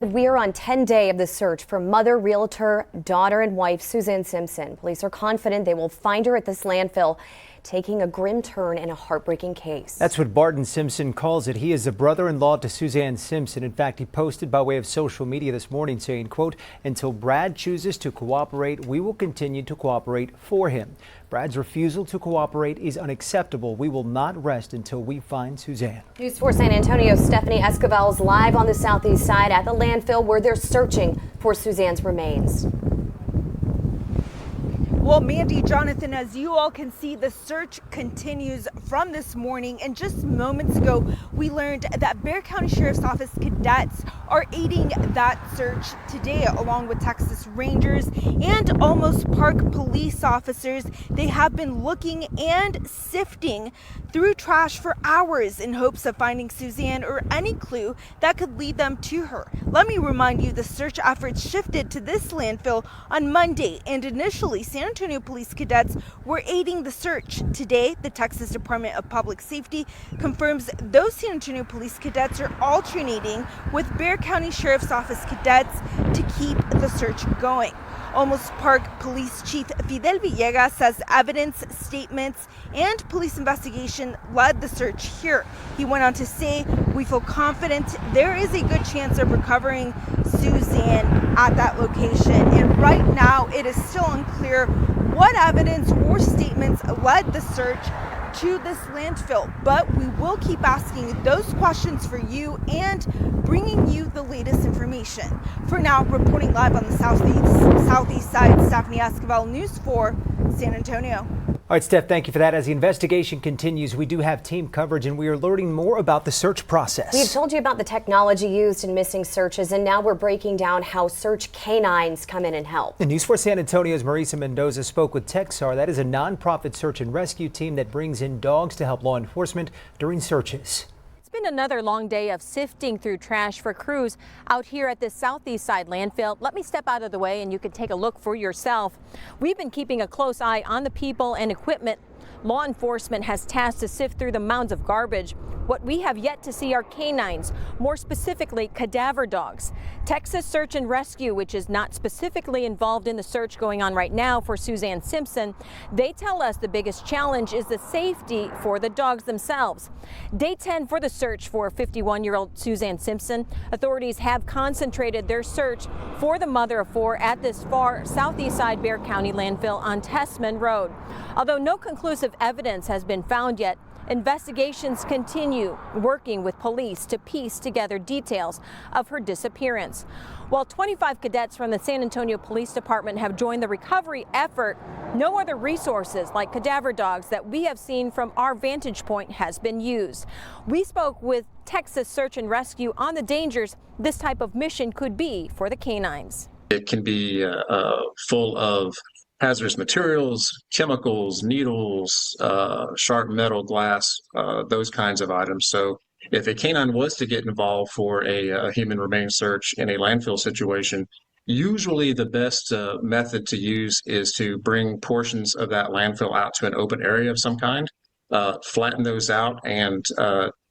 We are on 10th day of the search for mother, realtor, daughter, and wife Suzanne Simpson. Police are confident they will find her at this landfill, taking a grim turn in a heartbreaking case. That's what Barton Simpson calls it. He is the brother-in-law to Suzanne Simpson. In fact, he posted by way of social media this morning saying, quote, "Until Brad chooses to cooperate, we will continue to cooperate for him. Brad's refusal to cooperate is unacceptable. We will not rest until we find Suzanne." News 4 San Antonio's Stephanie Esquivel is live on the southeast side at the landfill where they're searching for Suzanne's remains. Well, Mandy, Jonathan, as you all can see, the search continues from this morning. And just moments ago, we learned that Bexar County Sheriff's Office cadets are aiding that search today, along with Texas Rangers and Almost Park police officers. They have been looking and sifting through trash for hours in hopes of finding Suzanne or any clue that could lead them to her. Let me remind you, the search efforts shifted to this landfill on Monday, and initially San Antonio police cadets were aiding the search. Today, the Texas Department of Public Safety confirms those San Antonio police cadets are alternating with Bexar County Sheriff's Office cadets to keep the search going. Almost Park Police Chief Fidel Villegas says evidence, statements, and police investigation led the search here. He went on to say, "We feel confident there is a good chance of recovering Suzanne at that location." And right now, it is still unclear what evidence or statements led the search to this landfill, but we will keep asking those questions for you and bringing you the latest information. For now, reporting live on the southeast side, Stephanie Esquivel, News 4, San Antonio. All right, Steph, thank you for that. As the investigation continues, we do have team coverage and we are learning more about the search process. We've told you about the technology used in missing searches, and now we're breaking down how search canines come in and help. The News 4 San Antonio's Marisa Mendoza spoke with Texar. That is a nonprofit search and rescue team that brings in dogs to help law enforcement during searches. It's been another long day of sifting through trash for crews out here at this southeast side landfill. Let me step out of the way and you can take a look for yourself. We've been keeping a close eye on the people and equipment law enforcement has tasked to sift through the mounds of garbage. What we have yet to see are canines, more specifically cadaver dogs. Texas Search and Rescue, which is not specifically involved in the search going on right now for Suzanne Simpson, they tell us the biggest challenge is the safety for the dogs themselves. Day 10 for the search for 51-year-old Suzanne Simpson. Authorities have concentrated their search for the mother of four at this far southeast side Bexar County landfill on Tessman Road. Although no conclusive evidence has been found yet, investigations continue, working with police to piece together details of her disappearance. While 25 cadets from the San Antonio Police Department have joined the recovery effort, no other resources like cadaver dogs that we have seen from our vantage point has been used. We spoke with Texas Search and Rescue on the dangers this type of mission could be for the canines. It can be full of hazardous materials, chemicals, needles, sharp metal, glass, those kinds of items. So if a canine was to get involved for a human remains search in a landfill situation, usually the best method to use is to bring portions of that landfill out to an open area of some kind, flatten those out, and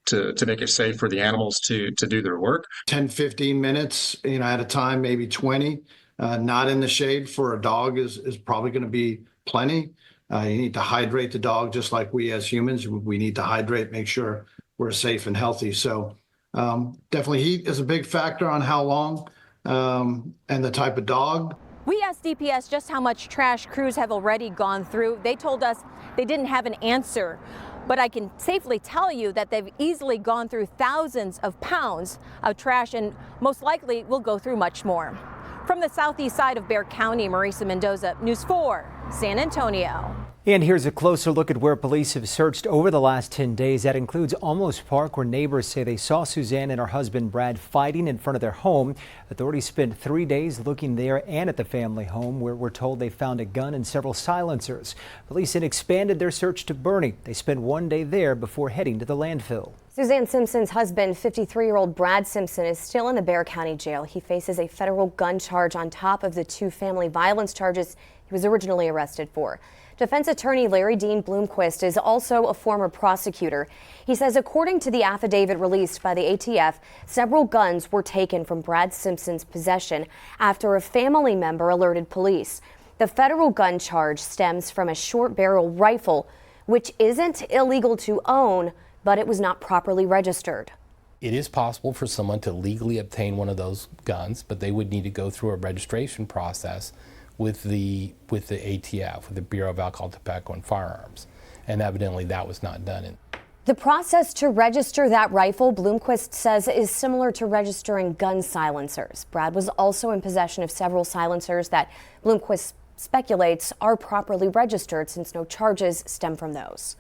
to make it safe for the animals to do their work. 10, 15 minutes, at a time, maybe 20. Not in the shade for a dog is probably going to be plenty. You need to hydrate the dog just like we as humans. We need to hydrate, make sure we're safe and healthy. So definitely heat is a big factor on how long and the type of dog. We asked DPS just how much trash crews have already gone through. They told us they didn't have an answer. But I can safely tell you that they've easily gone through thousands of pounds of trash and most likely will go through much more. From the southeast side of Bexar County, Marisa Mendoza, News 4, San Antonio. And here's a closer look at where police have searched over the last 10 days. That includes Almost Park, where neighbors say they saw Suzanne and her husband Brad fighting in front of their home. Authorities spent 3 days looking there and at the family home, where we're told they found a gun and several silencers. Police then expanded their search to Boerne. They spent 1 day there before heading to the landfill. Suzanne Simpson's husband, 53-year-old Brad Simpson, is still in the Bexar County jail. He faces a federal gun charge on top of the 2 family violence charges he was originally arrested for. Defense attorney Larry Dean Bloomquist is also a former prosecutor. He says according to the affidavit released by the ATF, several guns were taken from Brad Simpson's possession after a family member alerted police. The federal gun charge stems from a short barrel rifle, which isn't illegal to own, but it was not properly registered. It is possible for someone to legally obtain one of those guns, but they would need to go through a registration process with the ATF, with the Bureau of Alcohol, Tobacco, and Firearms. And evidently that was not done. The process to register that rifle, Bloomquist says, is similar to registering gun silencers. Brad was also in possession of several silencers that Bloomquist speculates are properly registered since no charges stem from those.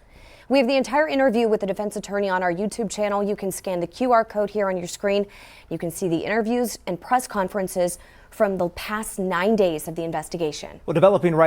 We have the entire interview with the defense attorney on our YouTube channel. You can scan the QR code here on your screen. You can see the interviews and press conferences from the past 9 days of the investigation. Well, developing right